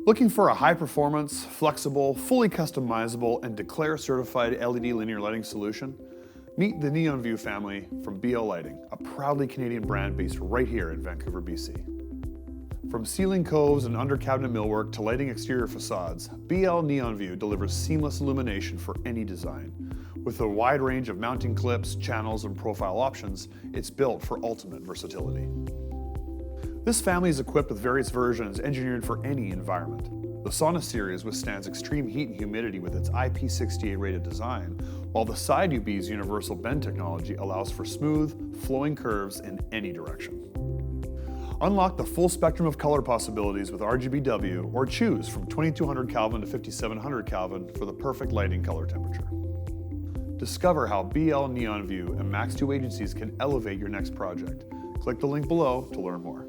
Looking for a high-performance, flexible, fully customizable, and Declare-certified LED linear lighting solution? Meet the neonVIEW family from BL Lighting, a proudly Canadian brand based right here in Vancouver, BC. From ceiling coves and under-cabinet millwork to lighting exterior facades, BL neonVIEW delivers seamless illumination for any design. With a wide range of mounting clips, channels, and profile options, it's built for ultimate versatility. This family is equipped with various versions engineered for any environment. The Sauna Series withstands extreme heat and humidity with its IP68 rated design, while the side UB's universal bend technology allows for smooth, flowing curves in any direction. Unlock the full spectrum of color possibilities with RGBW, or choose from 2200 Kelvin to 5700 Kelvin for the perfect lighting color temperature. Discover how BL neonVIEW and Max 2 agencies can elevate your next project. Click the link below to learn more.